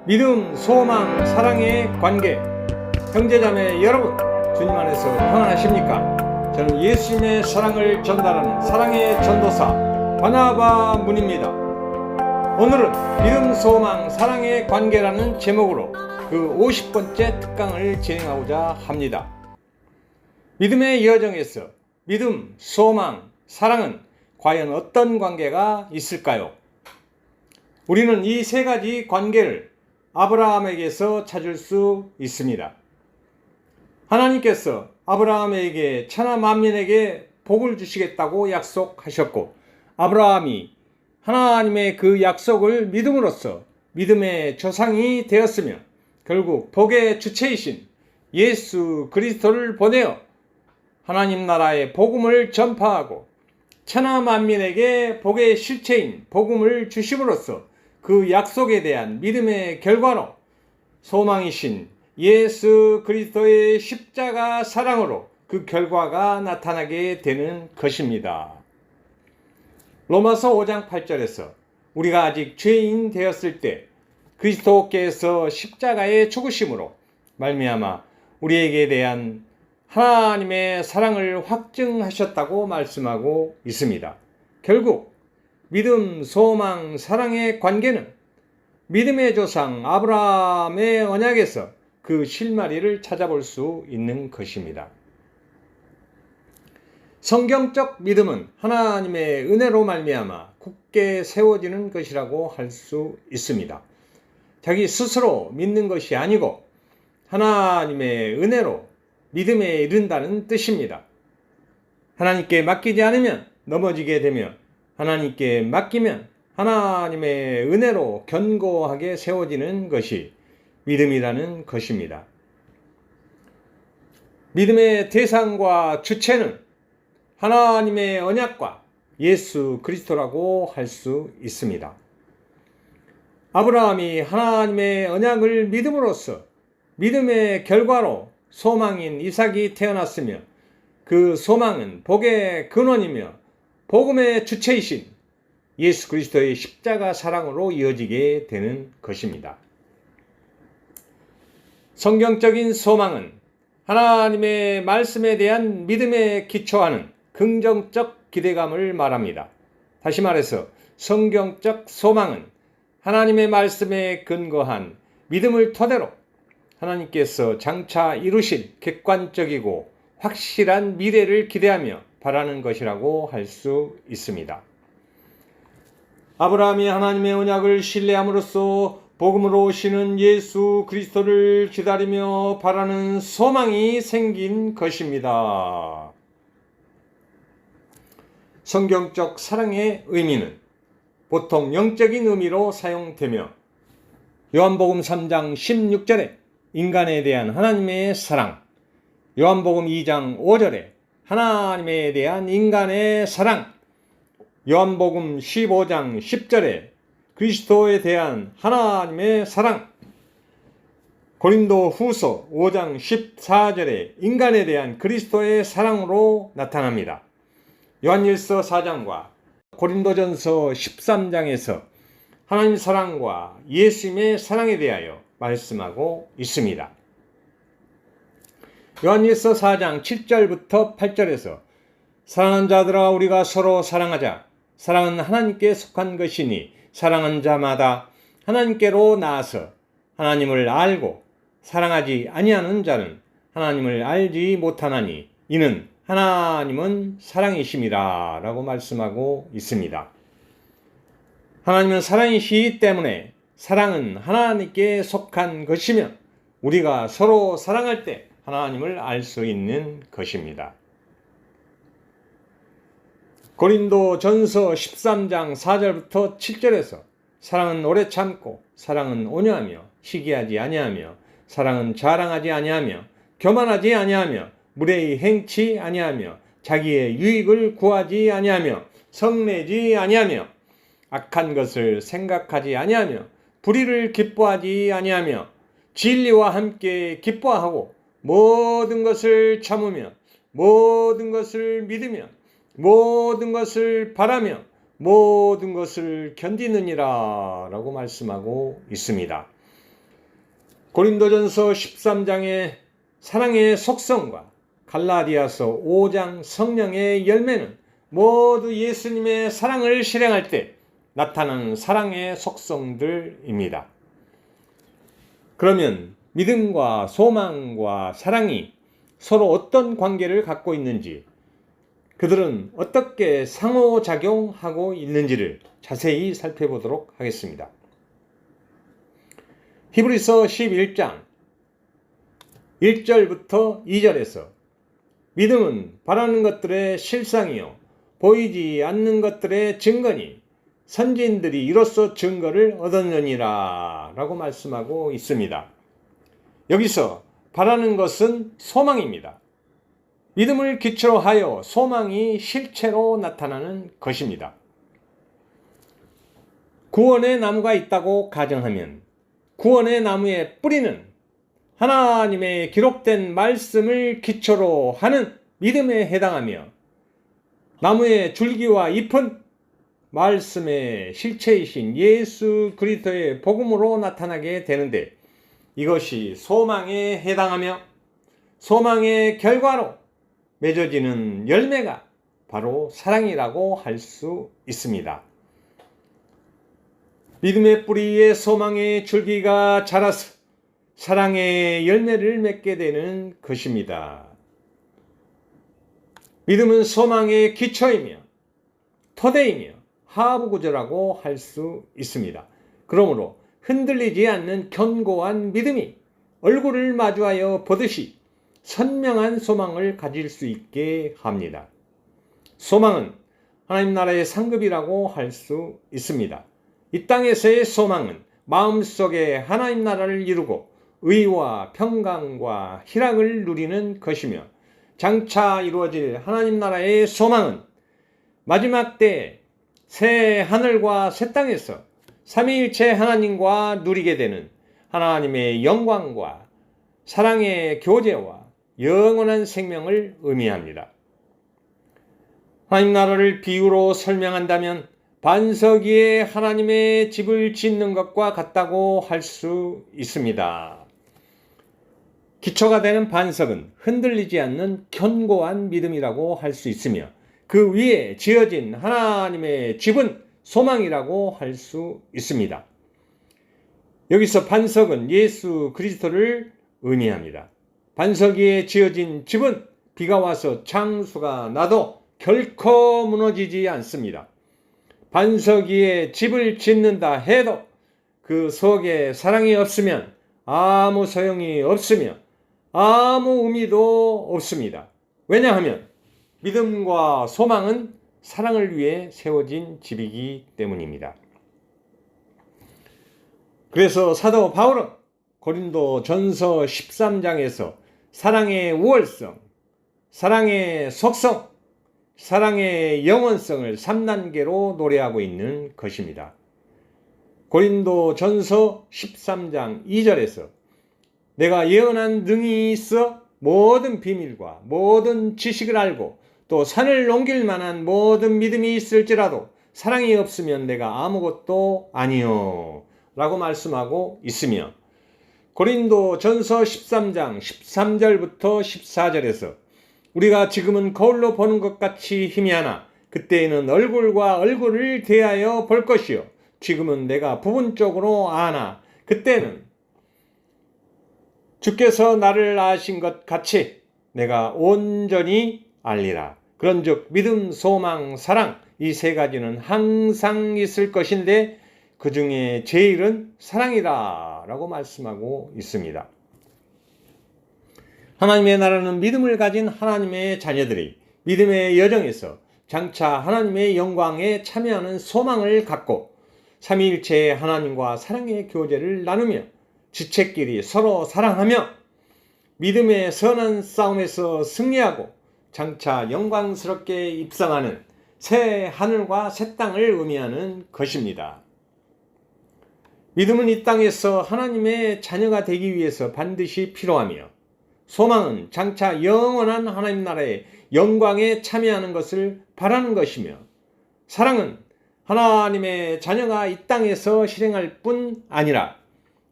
믿음, 소망, 사랑의 관계. 형제자매 여러분, 주님 안에서 평안하십니까? 저는 예수님의 사랑을 전달하는 사랑의 전도사 바나바 문입니다. 오늘은 믿음, 소망, 사랑의 관계라는 제목으로 그 50번째 특강을 진행하고자 합니다. 믿음의 여정에서 믿음, 소망, 사랑은 과연 어떤 관계가 있을까요? 우리는 이 세 가지 관계를 아브라함에게서 찾을 수 있습니다. 하나님께서 아브라함에게 천하 만민에게 복을 주시겠다고 약속하셨고, 아브라함이 하나님의 그 약속을 믿음으로써 믿음의 조상이 되었으며, 결국 복의 주체이신 예수 그리스도를 보내어 하나님 나라의 복음을 전파하고 천하 만민에게 복의 실체인 복음을 주심으로써 그 약속에 대한 믿음의 결과로 소망이신 예수 그리스도의 십자가 사랑으로 그 결과가 나타나게 되는 것입니다. 로마서 5장 8절에서 우리가 아직 죄인 되었을 때 그리스도께서 십자가의 죽으심으로 말미암아 우리에게 대한 하나님의 사랑을 확증하셨다고 말씀하고 있습니다. 결국 믿음, 소망, 사랑의 관계는 믿음의 조상 아브라함의 언약에서 그 실마리를 찾아볼 수 있는 것입니다. 성경적 믿음은 하나님의 은혜로 말미암아 굳게 세워지는 것이라고 할 수 있습니다. 자기 스스로 믿는 것이 아니고 하나님의 은혜로 믿음에 이른다는 뜻입니다. 하나님께 맡기지 않으면 넘어지게 되며 하나님께 맡기면 하나님의 은혜로 견고하게 세워지는 것이 믿음이라는 것입니다. 믿음의 대상과 주체는 하나님의 언약과 예수 그리스도라고 할 수 있습니다. 아브라함이 하나님의 언약을 믿음으로써 믿음의 결과로 소망인 이삭이 태어났으며, 그 소망은 복의 근원이며 복음의 주체이신 예수 그리스도의 십자가 사랑으로 이어지게 되는 것입니다. 성경적인 소망은 하나님의 말씀에 대한 믿음에 기초하는 긍정적 기대감을 말합니다. 다시 말해서 성경적 소망은 하나님의 말씀에 근거한 믿음을 토대로 하나님께서 장차 이루실 객관적이고 확실한 미래를 기대하며 바라는 것이라고 할 수 있습니다. 아브라함이 하나님의 언약을 신뢰함으로써 복음으로 오시는 예수 그리스도를 기다리며 바라는 소망이 생긴 것입니다. 성경적 사랑의 의미는 보통 영적인 의미로 사용되며, 요한복음 3장 16절에 인간에 대한 하나님의 사랑, 요한복음 2장 5절에 하나님에 대한 인간의 사랑, 요한복음 15장 10절에 그리스도에 대한 하나님의 사랑, 고린도 후서 5장 14절에 인간에 대한 그리스도의 사랑으로 나타납니다. 요한일서 4장과 고린도전서 13장에서 하나님 사랑과 예수님의 사랑에 대하여 말씀하고 있습니다. 요한일서 4장 7절부터 8절에서 사랑하는 자들아, 우리가 서로 사랑하자. 사랑은 하나님께 속한 것이니 사랑하는 자마다 하나님께로 나아서 하나님을 알고 사랑하지 아니하는 자는 하나님을 알지 못하나니 이는 하나님은 사랑이심이라 라고 말씀하고 있습니다. 하나님은 사랑이시기 때문에 사랑은 하나님께 속한 것이며 우리가 서로 사랑할 때 하나님을 알 수 있는 것입니다. 고린도 전서 13장 4절부터 7절에서 사랑은 오래 참고 사랑은 온유하며 시기하지 아니하며 사랑은 자랑하지 아니하며 교만하지 아니하며 무례히 행치 아니하며 자기의 유익을 구하지 아니하며 성내지 아니하며 악한 것을 생각하지 아니하며 불의를 기뻐하지 아니하며 진리와 함께 기뻐하고 모든 것을 참으며 모든 것을 믿으며 모든 것을 바라며 모든 것을 견디느니라 라고 말씀하고 있습니다. 고린도전서 13장의 사랑의 속성과 갈라디아서 5장 성령의 열매는 모두 예수님의 사랑을 실행할 때 나타나는 사랑의 속성들입니다. 그러면 믿음과 소망과 사랑이 서로 어떤 관계를 갖고 있는지, 그들은 어떻게 상호작용하고 있는지를 자세히 살펴보도록 하겠습니다. 히브리서 11장 1절부터 2절에서 믿음은 바라는 것들의 실상이요 보이지 않는 것들의 증거니 선지인들이 이로써 증거를 얻었느니라 라고 말씀하고 있습니다. 여기서 바라는 것은 소망입니다. 믿음을 기초로 하여 소망이 실체로 나타나는 것입니다. 구원의 나무가 있다고 가정하면 구원의 나무의 뿌리는 하나님의 기록된 말씀을 기초로 하는 믿음에 해당하며 나무의 줄기와 잎은 말씀의 실체이신 예수 그리스도의 복음으로 나타나게 되는데 이것이 소망에 해당하며 소망의 결과로 맺어지는 열매가 바로 사랑이라고 할 수 있습니다. 믿음의 뿌리에 소망의 줄기가 자라서 사랑의 열매를 맺게 되는 것입니다. 믿음은 소망의 기초이며 토대이며 하부구조라고 할 수 있습니다. 그러므로 흔들리지 않는 견고한 믿음이 얼굴을 마주하여 보듯이 선명한 소망을 가질 수 있게 합니다. 소망은 하나님 나라의 상급이라고 할 수 있습니다. 이 땅에서의 소망은 마음속에 하나님 나라를 이루고 의와 평강과 희락을 누리는 것이며 장차 이루어질 하나님 나라의 소망은 마지막 때 새 하늘과 새 땅에서 삼위일체 하나님과 누리게 되는 하나님의 영광과 사랑의 교제와 영원한 생명을 의미합니다. 하나님 나라를 비유로 설명한다면 반석 위에 하나님의 집을 짓는 것과 같다고 할 수 있습니다. 기초가 되는 반석은 흔들리지 않는 견고한 믿음이라고 할 수 있으며 그 위에 지어진 하나님의 집은 소망이라고 할 수 있습니다. 여기서 반석은 예수 그리스도를 의미합니다. 반석 위에 지어진 집은 비가 와서 창수가 나도 결코 무너지지 않습니다. 반석 위에 집을 짓는다 해도 그 속에 사랑이 없으면 아무 소용이 없으며 아무 의미도 없습니다. 왜냐하면 믿음과 소망은 사랑을 위해 세워진 집이기 때문입니다. 그래서 사도 바울은 고린도 전서 13장에서 사랑의 우월성, 사랑의 속성, 사랑의 영원성을 3단계로 노래하고 있는 것입니다. 고린도 전서 13장 2절에서 내가 예언한 능히 있어 모든 비밀과 모든 지식을 알고 또 산을 옮길 만한 모든 믿음이 있을지라도 사랑이 없으면 내가 아무것도 아니요 라고 말씀하고 있으며 고린도 전서 13장 13절부터 14절에서 우리가 지금은 거울로 보는 것 같이 희미하나 그때에는 얼굴과 얼굴을 대하여 볼 것이요 지금은 내가 부분적으로 아나 그때는 주께서 나를 아신 것 같이 내가 온전히 알리라. 그런즉 믿음, 소망, 사랑 이 세 가지는 항상 있을 것인데 그 중에 제일은 사랑이다 라고 말씀하고 있습니다. 하나님의 나라는 믿음을 가진 하나님의 자녀들이 믿음의 여정에서 장차 하나님의 영광에 참여하는 소망을 갖고 삼위일체의 하나님과 사랑의 교제를 나누며 지체끼리 서로 사랑하며 믿음의 선한 싸움에서 승리하고 장차 영광스럽게 입성하는 새 하늘과 새 땅을 의미하는 것입니다. 믿음은 이 땅에서 하나님의 자녀가 되기 위해서 반드시 필요하며 소망은 장차 영원한 하나님 나라의 영광에 참여하는 것을 바라는 것이며 사랑은 하나님의 자녀가 이 땅에서 실행할 뿐 아니라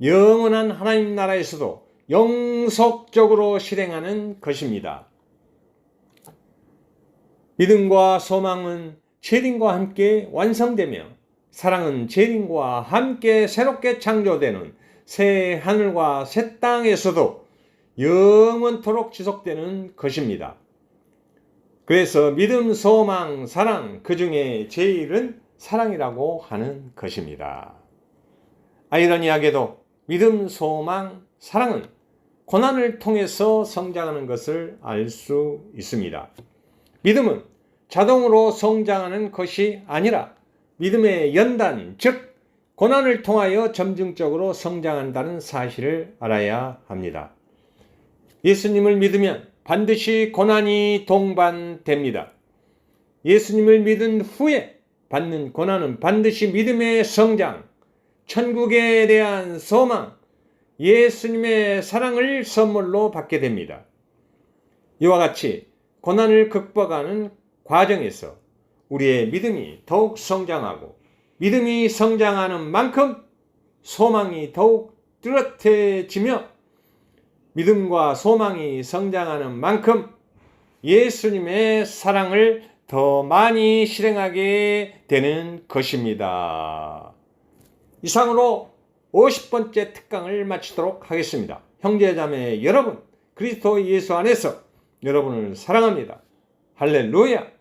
영원한 하나님 나라에서도 영속적으로 실행하는 것입니다. 믿음과 소망은 재림과 함께 완성되며 사랑은 재림과 함께 새롭게 창조되는 새 하늘과 새 땅에서도 영원토록 지속되는 것입니다. 그래서 믿음, 소망, 사랑, 그 중에 제일은 사랑이라고 하는 것입니다. 아이러니하게도 믿음, 소망, 사랑은 고난을 통해서 성장하는 것을 알 수 있습니다. 믿음은 자동으로 성장하는 것이 아니라 믿음의 연단, 즉 고난을 통하여 점증적으로 성장한다는 사실을 알아야 합니다. 예수님을 믿으면 반드시 고난이 동반됩니다. 예수님을 믿은 후에 받는 고난은 반드시 믿음의 성장, 천국에 대한 소망, 예수님의 사랑을 선물로 받게 됩니다. 이와 같이 고난을 극복하는 과정에서 우리의 믿음이 더욱 성장하고 믿음이 성장하는 만큼 소망이 더욱 뚜렷해지며 믿음과 소망이 성장하는 만큼 예수님의 사랑을 더 많이 실행하게 되는 것입니다. 이상으로 50번째 특강을 마치도록 하겠습니다. 형제자매 여러분, 그리스도 예수 안에서 여러분을 사랑합니다. 할렐루야!